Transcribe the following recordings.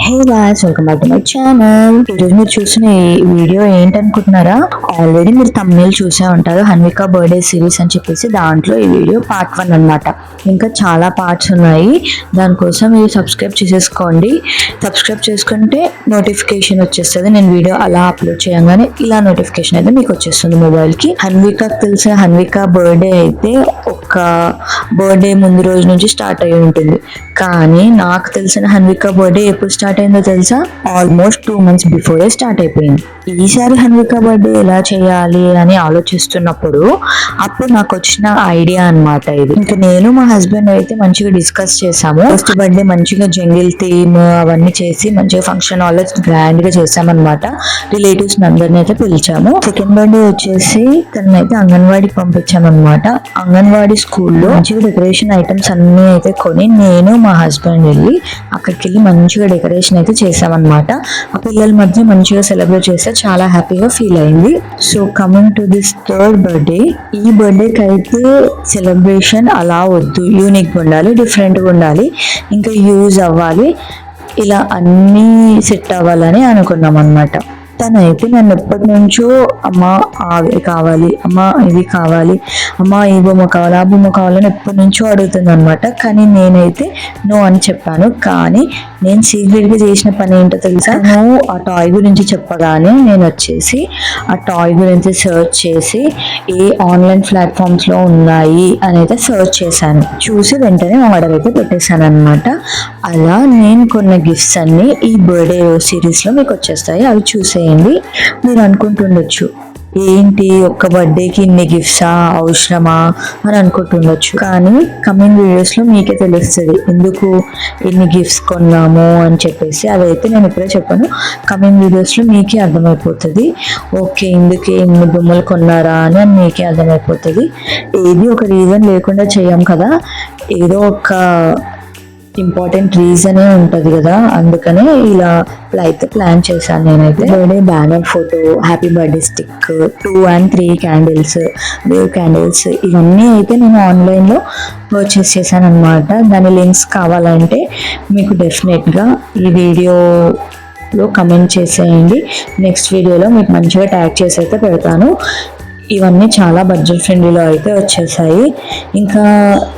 Hey guys, welcome back to my channel. ఈరోజు మీరు చూసిన ఈ వీడియో ఏంటనుకుంటున్నారా? ఆల్రెడీ మీరు thumbnail చూసే ఉంటారు, హన్విక బర్త్డే సిరీస్ అని చెప్పేసి. దాంట్లో ఈ వీడియో పార్ట్ 1 అన్నమాట. ఇంకా చాలా పార్ట్స్ ఉన్నాయి. దానికోసం మీరు సబ్స్క్రైబ్ చేసేసుకోండి. సబ్స్క్రైబ్ చేసుకుంటే నోటిఫికేషన్ వచ్చేస్తుంది. నేను వీడియో అలా అప్లోడ్ చేయగానే ఇలా నోటిఫికేషన్ అయితే మీకు వచ్చేస్తుంది మొబైల్కి. హన్వికకు తెలిసిన హన్విక బర్త్డే అయితే ఒక బర్త్డే ముందు రోజు నుంచి స్టార్ట్ అయి ఉంటుంది. కానీ నాకు తెలిసిన హన్విక బర్త్డే ఎప్పుడు స్టార్ట్ అయిందో తెలుసా? ఆల్మోస్ట్ 2 months బిఫోరే స్టార్ట్ అయిపోయింది. ఈసారి హన్విక బర్త్డే ఎలా చేయాలి అని ఆలోచిస్తున్నప్పుడు అప్పుడు నాకు వచ్చిన ఐడియా అన్నమాట ఇది. ఇంకా నేను మా హస్బెండ్ అయితే మంచిగా డిస్కస్ చేసాము. ఫస్ట్ బర్త్డే మంచిగా జంగిల్ థీమ్ అవన్నీ చేసి మంచిగా ఫంక్షన్ హాల్ గ్రాండ్ గా చేసామన్నమాట. రిలేటివ్స్ అందరిని అయితే పిలిచాము. సెకండ్ బర్త్డే వచ్చేసి తనైతే అంగన్వాడికి పంపించామన్నమాట. అంగన్వాడీ స్కూల్లో మంచిగా డెకరేషన్ ఐటమ్స్ అన్ని అయితే కొని నేను మా హస్బెండ్ వెళ్ళి అక్కడికి వెళ్ళి మంచిగా డెకరేషన్ అయితే చేసామన్నమాట. ఆ పిల్లల మధ్య మంచిగా సెలబ్రేట్ చేస్తే చాలా హ్యాపీగా ఫీల్ అయింది. So coming to this third birthday, ఈ బర్త్డేకి అయితే సెలబ్రేషన్ అలా వద్దు, యూనిక్గా ఉండాలి, డిఫరెంట్గా ఉండాలి, ఇంకా యూజ్ అవ్వాలి, ఇలా అన్నీ సెట్ అవ్వాలని అనుకున్నాం అన్నమాట. తనైతే నన్ను ఎప్పటి నుంచో అమ్మ అవి కావాలి, అమ్మ ఇవి కావాలి, అమ్మ ఈ బొమ్మ కావాలి, ఆ బొమ్మ కావాలని ఎప్పటి నుంచో అడుగుతుంది అనమాట. కానీ నేనైతే నో అని చెప్పాను. కానీ నేను సీక్రెట్గా చేసిన పని ఏంటో తెలుసా? నువ్వు ఆ టాయ్ గురించి చెప్పగానే నేను వచ్చేసి ఆ టాయ్ గురించి సర్చ్ చేసి ఏ ఆన్లైన్ ప్లాట్ఫామ్స్లో ఉన్నాయి అని అయితే సర్చ్ చేశాను. చూసి వెంటనే ఆర్డర్ అయితే పెట్టేశాను అనమాట. అలా నేను కొన్న గిఫ్ట్స్ అన్ని ఈ బర్త్డే సిరీస్లో మీకు వచ్చేస్తాయి. అవి చూసేయండి. మీరు అనుకుంటుండొచ్చు, ఏంటి ఒక్క బర్త్డేకి ఇన్ని గిఫ్ట్సా, అవసరమా అని అనుకుంటుండొచ్చు. కానీ కమింగ్ వీడియోస్లో మీకే తెలుస్తుంది ఎందుకు ఎన్ని గిఫ్ట్స్ కొన్నాము అని చెప్పేసి. అదైతే నేను ఇప్పుడే చెప్పాను, కమింగ్ వీడియోస్లో మీకే అర్థమైపోతుంది. ఓకే, ఇందుకే ఇన్ని బొమ్మలు కొన్నారా అని మీకే అర్థమైపోతుంది. ఏది ఒక రీజన్ లేకుండా చేయం కదా, ఏదో ఒక ఇంపార్టెంట్ రీజనే ఉంటుంది కదా, అందుకనే ఇలా అయితే ప్లాన్ చేశాను నేనైతే. Birthday banner photo, happy birthday stick, 2 and 3 candles, wave candles, ఇవన్నీ అయితే నేను ఆన్లైన్లో పర్చేస్ చేశాను అనమాట. దాని లింక్స్ కావాలంటే మీకు డెఫినెట్గా ఈ వీడియోలో కమెంట్ చేసేయండి. నెక్స్ట్ వీడియోలో మీకు మంచిగా ట్యాగ్ చేసి అయితే పెడతాను. ఇవన్నీ చాలా బడ్జెట్ ఫ్రెండ్లీలో అయితే వచ్చేసాయి. ఇంకా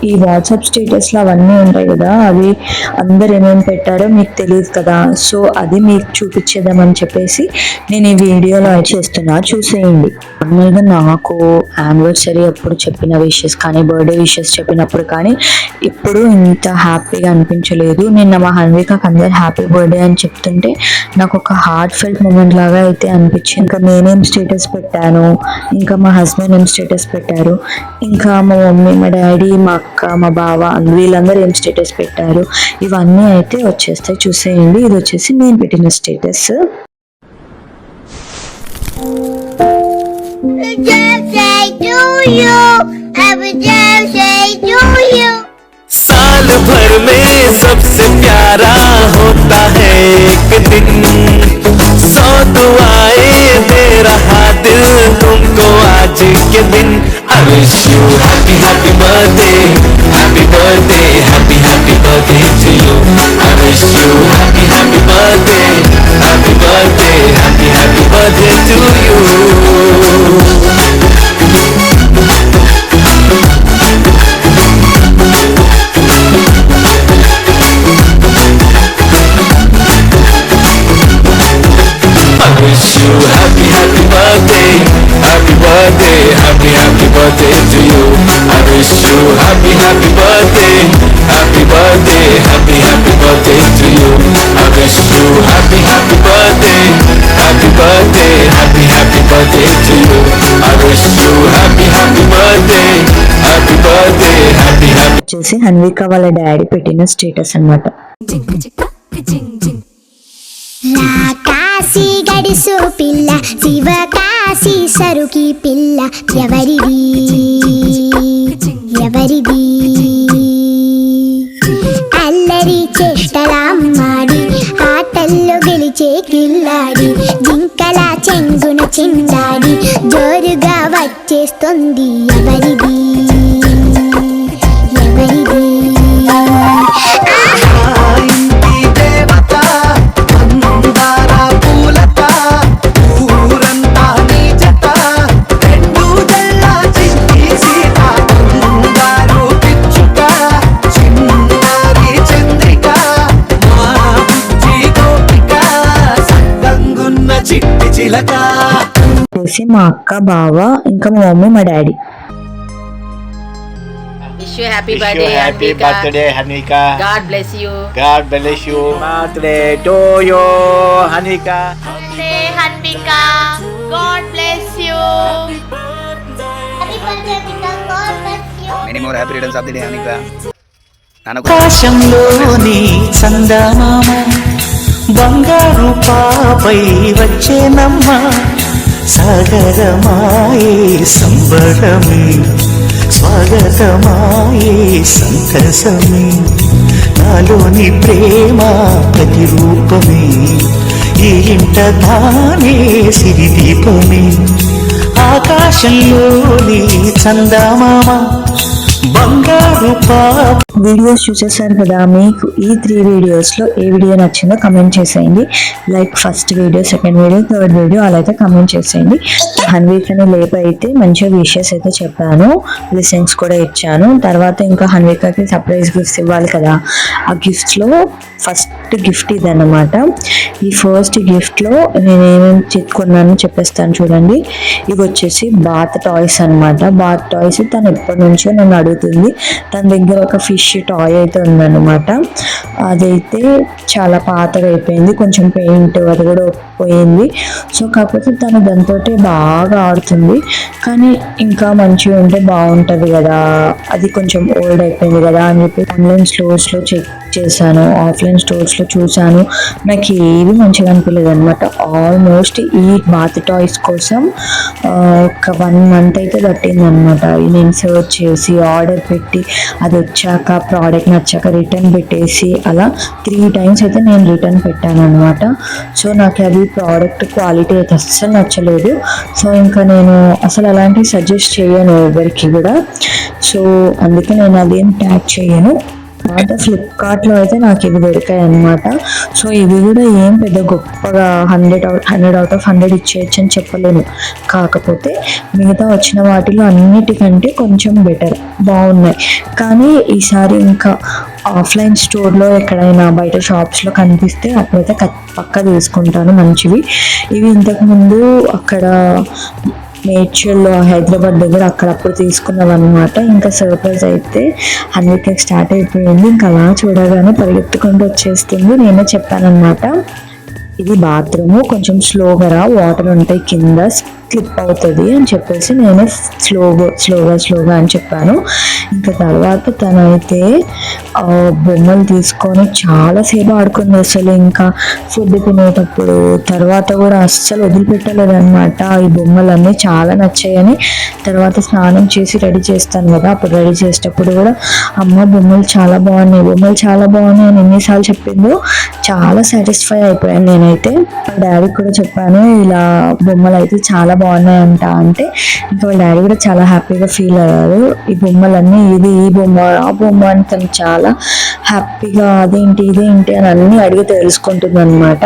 ఈ వాట్సాప్ స్టేటస్లో అవన్నీ ఉంటాయి కదా, అవి అందరు ఏమేమి పెట్టారో మీకు తెలియదు కదా, సో అది మీకు చూపించేద్దామని చెప్పేసి నేను ఈ వీడియోలో చేస్తున్నా, చూసేయండి. నార్మల్గా నాకు యానివర్సరీ అప్పుడు చెప్పిన విషెస్ కానీ, బర్త్డే విషెస్ చెప్పినప్పుడు కానీ ఇప్పుడు ఇంత హ్యాపీగా అనిపించలేదు. నిన్న మా హన్వికకి అందరు హ్యాపీ బర్త్డే అని చెప్తుంటే నాకు ఒక హార్ట్ ఫెల్ట్ మూమెంట్ లాగా అయితే అనిపించింది. ఇంకా నేనేం స్టేటస్ పెట్టాను, ఇంకా మా హస్బెండ్ ఏం స్టేటస్ పెట్టారు, ఇంకా మా మమ్మీ, మా డాడీ, మా అక్క, మా బావ వీళ్ళందరూ ఏం స్టేటస్ పెట్టారు, ఇవన్నీ అయితే వచ్చేస్తాయి, చూసేయండి. ఇది వచ్చేసి నేను పెట్టిన స్టేటస్. साल भर में सबसे प्यारा होता है एक दिन, 100 दुआएं दे रहा दिल तुमको आज के दिन. I wish you happy happy birthday, happy birthday, happy happy birthday to you. I wish you happy happy birthday, happy birthday, happy happy birthday to you. Happy happy birthday, happy birthday, happy happy birthday to you. I wish you happy happy birthday, happy birthday, happy happy birthday to you. I wish you happy happy birthday, happy birthday, happy happy birthday to you. I wish you happy happy birthday, happy birthday, happy happy. వచ్చేసి హన్విక వాళ్ళ daddy పెట్టిన status అన్నమాట. కాశీ గడిసు పిల్ల, శివ కాశీ సరుకి పిల్ల, ఎవరిది ఎవరిది? అల్లరి చేష్టలామ్మాడి, ఆటల్లో గెలిచే కిల్లాడి, జింకల చెంగున చిందాడి, జోరుగా వచ్చేస్తుంది, ఎవరిది ఎవరిది? చిలక చేసి మా అక్క బావ ఇంకా మా మమ్మీ మా daddy. Wish you happy Wish birthday, you happy Hanvika. birthday, Hanvika. God bless you. God bless you. Birthday to you, Hanvika. Birthday, Hanvika. God bless you. Happy birthday, Vika. God bless you. Many more happy returns of the day, Hanika. ఆకాశంలోని చందమామ బంగారు పాపై వచ్చేనమ్మ సాగరమాయే సంబరమే స్వాగతమాయే సంతసమే నాలోని ప్రేమ ప్రతిరూపమే ఈ ఇంట తానే సిరిదీపమే ఆకాశంలోని చందమామ బంగారు పాప. వీడియోస్ చూసేసారు కదా, మీకు ఈ 3 వీడియోస్లో ఏ వీడియో నచ్చిందో కమెంట్ చేసేయండి. Like first video, second video, third video అలా అయితే కమెంట్ చేసేయండి. హన్వికని లేపు అయితే మంచిగా విషెస్ అయితే చెప్పాను, బ్లెస్సింగ్స్ కూడా ఇచ్చాను. తర్వాత ఇంకా హన్వికకి సర్ప్రైజ్ గిఫ్ట్స్ ఇవ్వాలి కదా, ఆ గిఫ్ట్స్లో ఫస్ట్ గిఫ్ట్ ఇదన్నమాట. ఈ ఫస్ట్ గిఫ్ట్లో నేను ఏమేమి చెప్పుకున్నాను చెప్పేస్తాను చూడండి. ఇవి వచ్చేసి బాత్ టాయ్స్ అనమాట. బాత్ టాయ్స్ తను ఎప్పటి నుంచో నన్ను అడుగుతుంది. తన దగ్గర ఒక ఫిష్ టాయ్ అయితే ఉందన్నమాట. అదైతే చాలా పాతగా అయిపోయింది, కొంచెం పెయింట్ అది కూడా పోయింది. సో కాకపోతే తను దాంతో బాగా ఆడుతుంది. కానీ ఇంకా మంచిగా ఉంటే బాగుంటుంది కదా, అది కొంచెం ఓల్డ్ అయిపోయింది కదా అని చెప్పి ఆన్లైన్ స్టోర్స్లో చెక్ చేశాను, ఆఫ్లైన్ స్టోర్స్లో చూశాను. నాకు ఏవి మంచిగా అనిపించలేదు అనమాట. ఆల్మోస్ట్ ఈ బాత్ టాయ్స్ కోసం ఒక 1 month అయితే పట్టింది అనమాట. నేను సర్చ్ చేసి ఆర్డర్ పెట్టి అది వచ్చాక ప్రోడక్ట్ నచ్చాక రిటర్న్ పెట్టేసి అలా 3 times అయితే నేను రిటర్న్ పెట్టాను అనమాట. సో నాకు అది ప్రోడక్ట్ క్వాలిటీ అయితే అస్సలు నచ్చలేదు. సో ఇంకా నేను అసలు అలాంటివి సజెస్ట్ చేయను ఎవరికి కూడా. సో అందుకే నేను అదేం ట్యాగ్ చేయను. తర్వాత ఫ్లిప్కార్ట్లో అయితే నాకు ఇవి దొరికాయి అనమాట. సో ఇవి కూడా ఏం పెద్ద గొప్పగా 100 out of 100 ఇచ్చేయచ్చు అని చెప్పలేను. కాకపోతే మిగతా వచ్చిన వాటిలో అన్నిటికంటే కొంచెం బెటర్, బాగున్నాయి. కానీ ఈసారి ఇంకా ఆఫ్లైన్ స్టోర్లో ఎక్కడైనా బయట షాప్స్లో కనిపిస్తే అప్పుడైతే పక్క తీసుకుంటాను మంచివి. ఇవి ఇంతకుముందు అక్కడ మేడ్చల్లో హైదరాబాద్ దగ్గర అక్కడప్పుడు తీసుకున్నాం అనమాట. ఇంకా సర్ప్రైజ్ అయితే హన్వికకి స్టార్ట్ అయిపోయింది. ఇంకా అలా చూడగానే పరిగెత్తుకుంటూ వచ్చేస్తుంది. నేనే చెప్పానమాట, ఇది బాత్రూమ్, కొంచెం స్లోగా వాటర్ ఉంటాయి కింద, స్లిప్ అవుతుంది అని చెప్పేసి నేనే స్లోగా అని చెప్పాను. ఇంకా తర్వాత తనైతే బొమ్మలు తీసుకొని చాలాసేపు ఆడుకుంది. అసలు ఇంకా ఫుడ్ తినేటప్పుడు తర్వాత కూడా అస్సలు వదిలిపెట్టలేదు అనమాట. ఈ బొమ్మలన్నీ చాలా నచ్చాయని తర్వాత స్నానం చేసి రెడీ చేస్తాను కదా, అప్పుడు రెడీ చేసేటప్పుడు కూడా అమ్మ బొమ్మలు చాలా బాగున్నాయి అని ఎన్నిసార్లు చెప్పిందో చాలా సాటిస్ఫై అయిపోయాను నేనైతే. మా డాడీకి కూడా చెప్పాను ఇలా బొమ్మలు అయితే చాలా బాగున్నాయంట అంటే, ఇంకా వాళ్ళ డాడీ కూడా చాలా హ్యాపీగా ఫీల్ అయ్యారు. ఈ బొమ్మలన్నీ ఈ బొమ్మ ఆ బొమ్మ అని తను చాలా హ్యాపీగా అదేంటి ఇదేంటి అని అన్నీ అడిగి తెలుసుకుంటుంది అనమాట.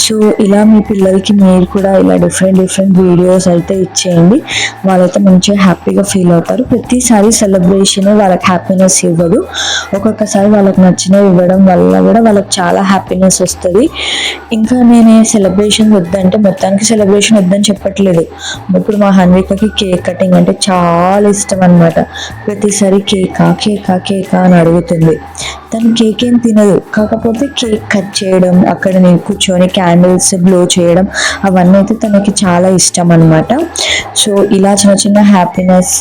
సో ఇలా మీ పిల్లలకి మీరు కూడా ఇలా డిఫరెంట్ వీడియోస్ అయితే ఇచ్చేయండి, వాళ్ళైతే మంచిగా హ్యాపీగా ఫీల్ అవుతారు. ప్రతిసారి సెలబ్రేషన్ వాళ్ళకి హ్యాపీనెస్ ఇవ్వదు, ఒక్కొక్కసారి వాళ్ళకి నచ్చినవి ఇవ్వడం వల్ల కూడా వాళ్ళకి చాలా హ్యాపీనెస్ వస్తుంది. ఇంకా నేనే సెలబ్రేషన్ వద్దంటే మొత్తానికి సెలబ్రేషన్ వద్దని చెప్పట్లేదు. ఇప్పుడు మా హన్వికకి కేక్ కటింగ్ అంటే చాలా ఇష్టం అనమాట. ప్రతిసారి కేకా అని అడుగుతుంది. తను కేక్ ఏం తినదు, కాకపోతే కేక్ కట్ చేయడం, అక్కడ నేను కూర్చొని క్యాండిల్స్ బ్లో చేయడం అవన్నీ అయితే తనకి చాలా ఇష్టం అనమాట. సో ఇలా చిన్న హ్యాపీనెస్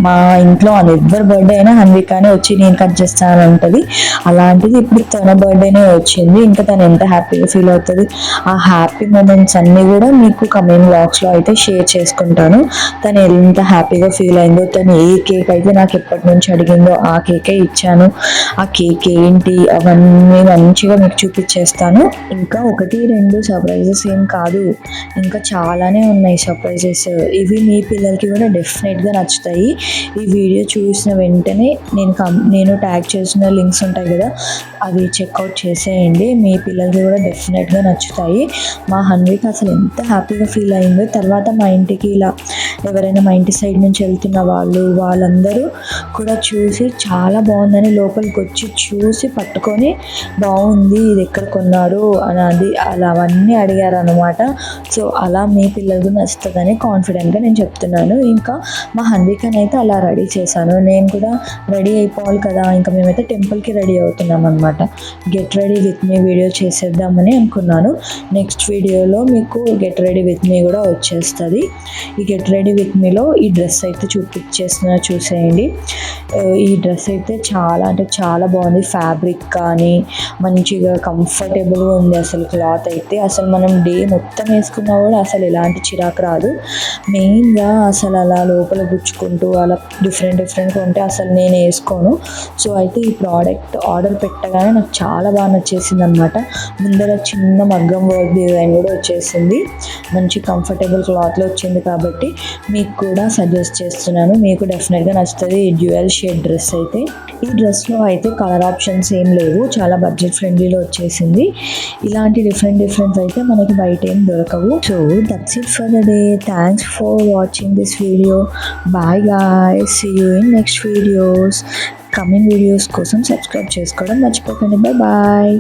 మా ఇంట్లో ఎవరి బర్త్డే అయినా హన్వికానే వచ్చి నేను కట్ చేస్తాను అంటది. అలాంటిది ఇప్పుడు తన బర్త్డేనే వచ్చింది. ఇంకా తను ఎంత హ్యాపీగా ఫీల్ అవుతుంది. ఆ హ్యాపీ మూమెంట్స్ అన్నీ కూడా మీకు కమెంట్ బాక్స్లో అయితే షేర్ చేసుకుంటాను. తను ఎంత హ్యాపీగా ఫీల్ అయిందో, తను ఏ కేక్ అయితే నాకు ఎప్పటి నుంచి అడిగిందో ఆ కేకే ఇచ్చాను. ఆ కేక్ ఏంటి అవన్నీ మంచిగా మీకు చూపించేస్తాను. ఇంకా 1-2 సర్ప్రైజెస్ ఏం కాదు, ఇంకా చాలానే ఉన్నాయి సర్ప్రైజెస్. ఇవి మీ పిల్లలకి కూడా డెఫినెట్గా నచ్చుతాయి. ఈ వీడియో చూసిన వెంటనే నేను ట్యాగ్ చేసిన లింక్స్ ఉంటాయి కదా, అవి చెక్అవుట్ చేసేయండి. మీ పిల్లలకి కూడా డెఫినెట్గా నచ్చుతాయి. మా హన్విక అసలు ఎంత హ్యాపీగా ఫీల్ అయ్యింది ఫీలింగ్. తర్వాత మా ఇంటికి ఇలా ఎవరైనా మా ఇంటి సైడ్ నుంచి వెళ్తున్న వాళ్ళందరూ కూడా చూసి చాలా బాగుందని లోపలికి వచ్చి చూసి పట్టుకొని బాగుంది ఇది ఎక్కడ కొన్నారు అని అలా అవన్నీ అడిగారు అనమాట. సో అలా మీ పిల్లలకు నచ్చుతుందని కాన్ఫిడెంట్గా నేను చెప్తున్నాను. ఇంకా మా హన్వికని అయితే అలా రెడీ చేశాను. నేను కూడా రెడీ అయిపోవాలి కదా, ఇంకా మేమైతే టెంపుల్కి రెడీ అవుతున్నాం అనమాట. Get ready with me video చేసేద్దామని అనుకున్నాను. నెక్స్ట్ వీడియోలో మీకు గెట్ రెడీ విత్ మీ కూడా వచ్చేస్తుంది. ఈ గెట్ రెడీ విత్ మీలో ఈ డ్రెస్ అయితే చూసేయండి. ఈ డ్రెస్ అయితే చాలా అంటే చాలా బాగుంది. ఫ్యాబ్రిక్ కానీ మంచిగా కంఫర్టబుల్గా ఉంది. అసలు క్లాత్ అయితే అసలు మనం డే మొత్తం వేసుకున్నా కూడా అసలు ఎలాంటి చిరాకు రాదు. మెయిన్గా అసలు అలా లోపల గుచ్చుకుంటూ అలా డిఫరెంట్గా ఉంటే అసలు నేను వేసుకోను. సో అయితే ఈ ప్రోడక్ట్ ఆర్డర్ పెట్టగానే నాకు చాలా బాగా నచ్చేసింది అనమాట. ముందర చిన్న మగ్గం వర్క్ డిజైన్ కూడా వచ్చేసింది. మంచి కంఫర్టబుల్ క్లాత్లో వచ్చింది కాబట్టి మీకు కూడా సజెస్ట్ చేస్తున్నాను. మీకు డెఫినెట్గా నచ్చుతుంది ఈ డ్యూయల్ షేడ్ డ్రెస్ అయితే. ఈ డ్రెస్లో అయితే కలర్ ఆప్షన్స్ ఏం లేవు, చాలా బడ్జెట్ ఫ్రెండ్లీలో వచ్చేసింది. ఇలాంటి డిఫరెంట్ అయితే మనకి బయట ఏం దొరకవు. So that's it for the day. Thanks for watching this video. Bye guys, see you in next videos. Coming videos కోసం సబ్స్క్రైబ్ చేసుకోవడం మర్చిపోకండి. బాయ్.